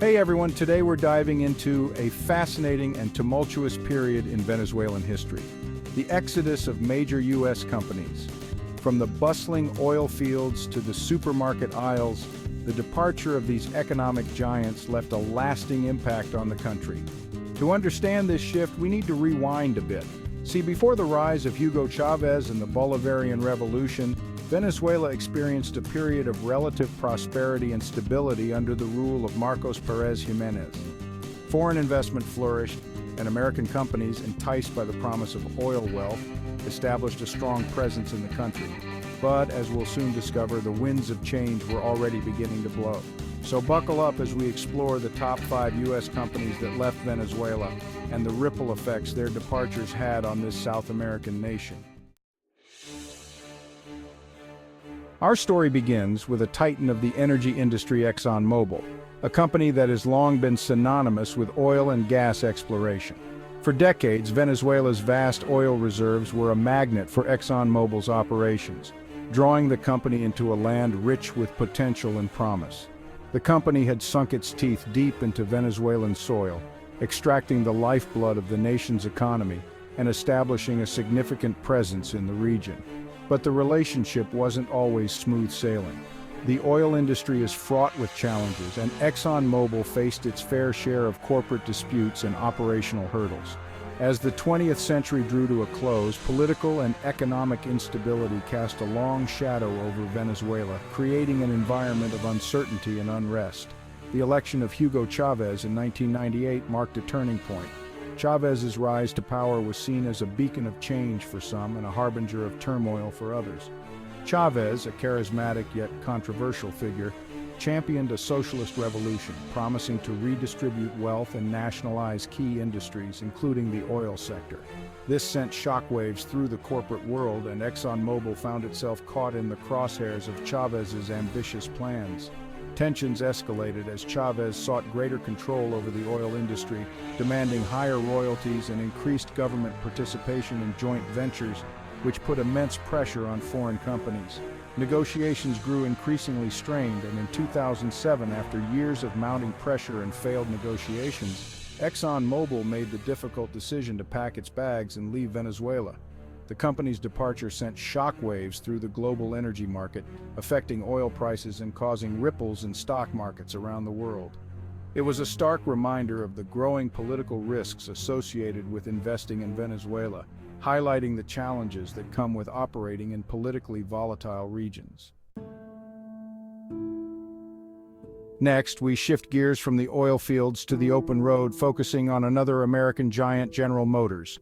Hey everyone, today we're diving into a fascinating and tumultuous period in Venezuelan history. The exodus of major U.S. companies. From the bustling oil fields to the supermarket aisles, the departure of these economic giants left a lasting impact on the country. To understand this shift, we need to rewind a bit. See, before the rise of Hugo Chavez and the Bolivarian Revolution, Venezuela experienced a period of relative prosperity and stability under the rule of Marcos Pérez Jiménez. Foreign investment flourished, and American companies, enticed by the promise of oil wealth, established a strong presence in the country. But, as we'll soon discover, the winds of change were already beginning to blow. So buckle up as we explore the top 5 U.S. companies that left Venezuela and the ripple effects their departures had on this South American nation. Our story begins with a titan of the energy industry, Exxon Mobile, a company that has long been synonymous with oil and gas exploration. For decades, Venezuela's vast oil reserves were a magnet for Exxon Mobil's operations, drawing the company into a land rich with potential and promise. The company had sunk its teeth deep into Venezuelan soil, extracting the lifeblood of the nation's economy and establishing a significant presence in the region. But the relationship wasn't always smooth sailing. The oil industry is fraught with challenges, and Exxon Mobil faced its fair share of corporate disputes and operational hurdles. As the 20th century drew to a close, political and economic instability cast a long shadow over Venezuela, creating an environment of uncertainty and unrest. The election of Hugo Chavez in 1998 marked a turning point. Chavez's rise to power was seen as a beacon of change for some and a harbinger of turmoil for others. Chavez, a charismatic yet controversial figure, championed a socialist revolution, promising to redistribute wealth and nationalize key industries, including the oil sector. This sent shockwaves through the corporate world, and Exxon Mobil found itself caught in the crosshairs of Chavez's ambitious plans. Tensions escalated as Chavez sought greater control over the oil industry, demanding higher royalties and increased government participation in joint ventures, which put immense pressure on foreign companies. Negotiations grew increasingly strained, and in 2007, after years of mounting pressure and failed negotiations, Exxon Mobil made the difficult decision to pack its bags and leave Venezuela. The company's departure sent shockwaves through the global energy market, affecting oil prices and causing ripples in stock markets around the world. It was a stark reminder of the growing political risks associated with investing in Venezuela, highlighting the challenges that come with operating in politically volatile regions. Next, we shift gears from the oil fields to the open road, focusing on another American giant, General Motors.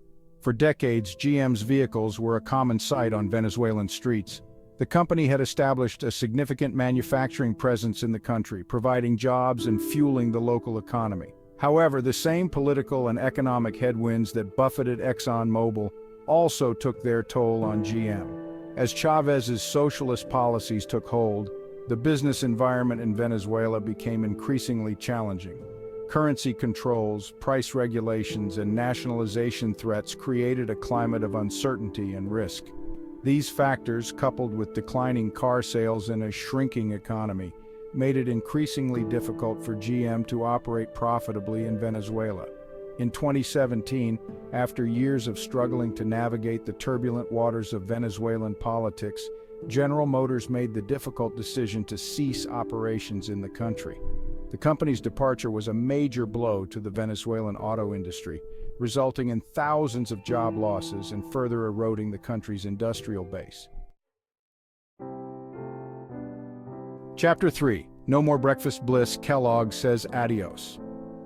For decades, GM's vehicles were a common sight on Venezuelan streets. The company had established a significant manufacturing presence in the country, providing jobs and fueling the local economy. However, the same political and economic headwinds that buffeted Exxon Mobil also took their toll on GM. As Chavez's socialist policies took hold, the business environment in Venezuela became increasingly challenging. Currency controls, price regulations, and nationalization threats created a climate of uncertainty and risk. These factors, coupled with declining car sales and a shrinking economy, made it increasingly difficult for GM to operate profitably in Venezuela. In 2017, after years of struggling to navigate the turbulent waters of Venezuelan politics, General Motors made the difficult decision to cease operations in the country. The company's departure was a major blow to the Venezuelan auto industry, resulting in thousands of job losses and further eroding the country's industrial base. Chapter 3. No more breakfast bliss, Kellogg says adios.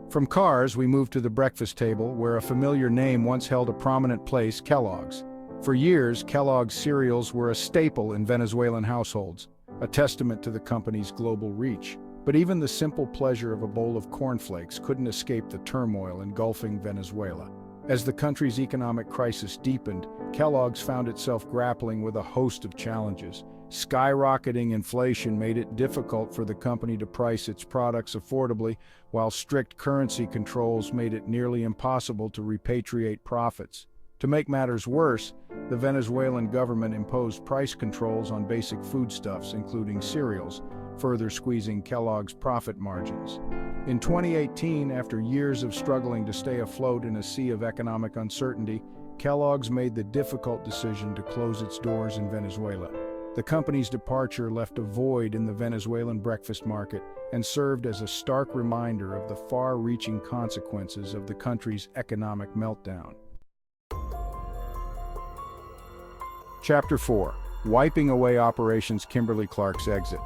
From cars, we move to the breakfast table, where a familiar name once held a prominent place, Kellogg's. For years, Kellogg's cereals were a staple in Venezuelan households, a testament to the company's global reach. But even the simple pleasure of a bowl of cornflakes couldn't escape the turmoil engulfing Venezuela. As the country's economic crisis deepened, Kellogg's found itself grappling with a host of challenges. Skyrocketing inflation made it difficult for the company to price its products affordably, while strict currency controls made it nearly impossible to repatriate profits. To make matters worse, the Venezuelan government imposed price controls on basic foodstuffs, including cereals, further squeezing Kellogg's profit margins. In 2018, after years of struggling to stay afloat in a sea of economic uncertainty, Kellogg's made the difficult decision to close its doors in Venezuela. The company's departure left a void in the Venezuelan breakfast market and served as a stark reminder of the far-reaching consequences of the country's economic meltdown. Chapter 4. Wiping away operations Kimberly Clark's exit.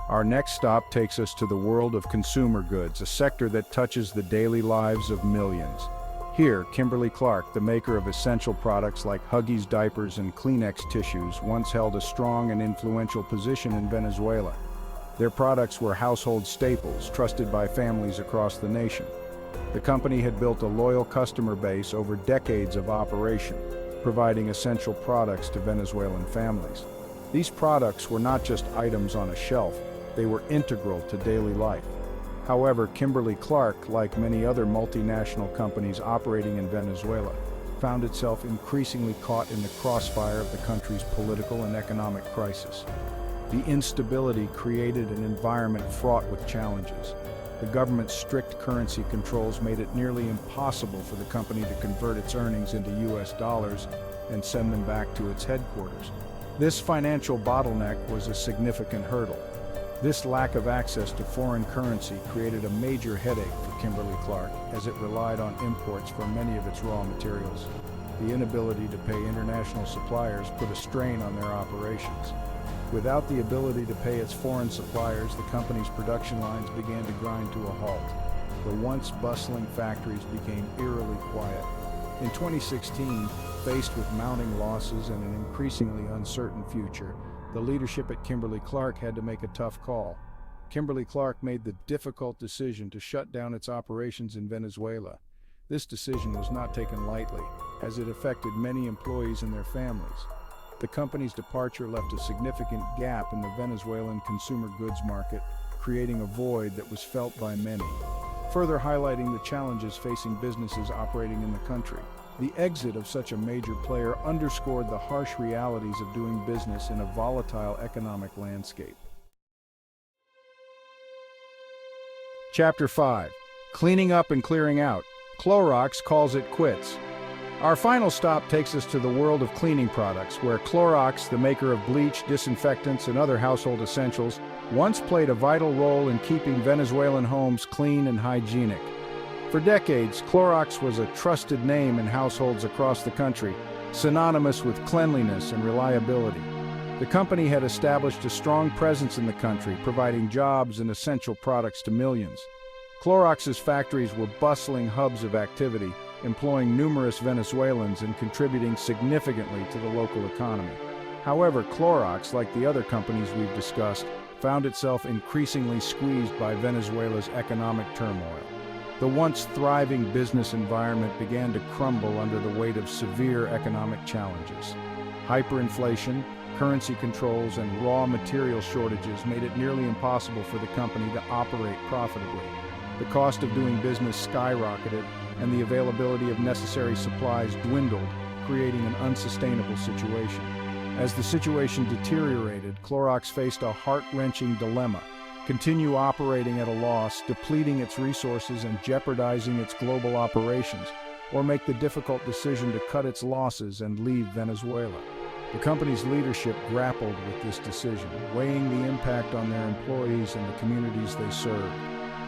Our next stop takes us to the world of consumer goods, a sector that touches the daily lives of millions. Here, Kimberly Clark, the maker of essential products like Huggies diapers and Kleenex tissues, once held a strong and influential position in Venezuela. Their products were household staples, trusted by families across the nation. The company had built a loyal customer base over decades of operation, providing essential products to Venezuelan families. These products were not just items on a shelf, they were integral to daily life. However, Kimberly Clark, like many other multinational companies operating in Venezuela, found itself increasingly caught in the crossfire of the country's political and economic crisis. The instability created an environment fraught with challenges. The government's strict currency controls made it nearly impossible for the company to convert its earnings into US dollars and send them back to its headquarters. This financial bottleneck was a significant hurdle. This lack of access to foreign currency created a major headache for Kimberly Clark, as it relied on imports for many of its raw materials. The inability to pay international suppliers put a strain on their operations. Without the ability to pay its foreign suppliers, the company's production lines began to grind to a halt. The once bustling factories became eerily quiet. In 2016, faced with mounting losses and an increasingly uncertain future, the leadership at Kimberly Clark had to make a tough call. Kimberly Clark made the difficult decision to shut down its operations in Venezuela. This decision was not taken lightly, as it affected many employees and their families. The company's departure left a significant gap in the Venezuelan consumer goods market, creating a void that was felt by many, further highlighting the challenges facing businesses operating in the country. The exit of such a major player underscored the harsh realities of doing business in a volatile economic landscape. Chapter 5. Cleaning up and clearing out. Clorox calls it quits. Our final stop takes us to the world of cleaning products, where Clorox, the maker of bleach, disinfectants, and other household essentials, once played a vital role in keeping Venezuelan homes clean and hygienic. For decades, Clorox was a trusted name in households across the country, synonymous with cleanliness and reliability. The company had established a strong presence in the country, providing jobs and essential products to millions. Clorox's factories were bustling hubs of activity, employing numerous Venezuelans and contributing significantly to the local economy. However, Clorox, like the other companies we've discussed, found itself increasingly squeezed by Venezuela's economic turmoil. The once thriving business environment began to crumble under the weight of severe economic challenges. Hyperinflation, currency controls, and raw material shortages made it nearly impossible for the company to operate profitably. The cost of doing business skyrocketed, and the availability of necessary supplies dwindled, creating an unsustainable situation. As the situation deteriorated, Clorox faced a heart-wrenching dilemma: continue operating at a loss, depleting its resources and jeopardizing its global operations, or make the difficult decision to cut its losses and leave Venezuela. The company's leadership grappled with this decision, weighing the impact on their employees and the communities they served.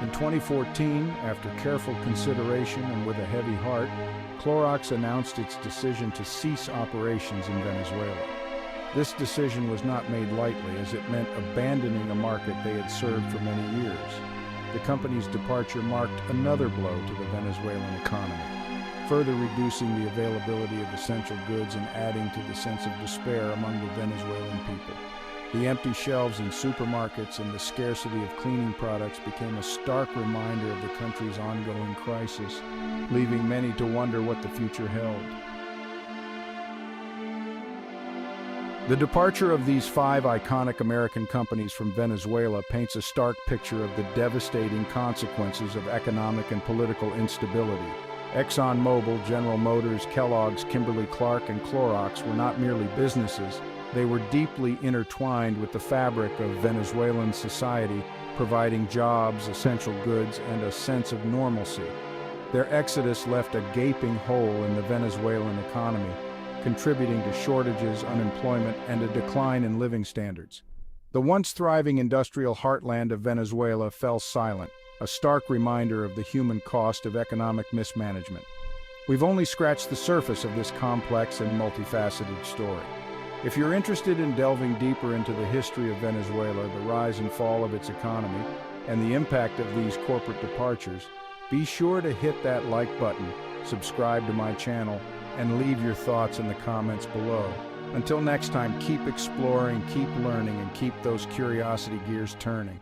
In 2014, after careful consideration and with a heavy heart, Clorox announced its decision to cease operations in Venezuela. This decision was not made lightly, as it meant abandoning a market they had served for many years. The company's departure marked another blow to the Venezuelan economy, further reducing the availability of essential goods and adding to the sense of despair among the Venezuelan people. The empty shelves in supermarkets and the scarcity of cleaning products became a stark reminder of the country's ongoing crisis, leaving many to wonder what the future held. The departure of these 5 iconic American companies from Venezuela paints a stark picture of the devastating consequences of economic and political instability. Exxon Mobile, General Motors, Kellogg's, Kimberly Clark, and Clorox were not merely businesses, They were deeply intertwined with the fabric of Venezuelan society, providing jobs, essential goods, and a sense of normalcy. Their exodus left a gaping hole in the Venezuelan economy, contributing to shortages, unemployment, and a decline in living standards. The once thriving industrial heartland of Venezuela fell silent, a stark reminder of the human cost of economic mismanagement. We've only scratched the surface of this complex and multifaceted story. If you're interested in delving deeper into the history of Venezuela, the rise and fall of its economy, and the impact of these corporate departures, be sure to hit that like button, subscribe to my channel, and leave your thoughts in the comments below. Until next time, keep exploring, keep learning, and keep those curiosity gears turning.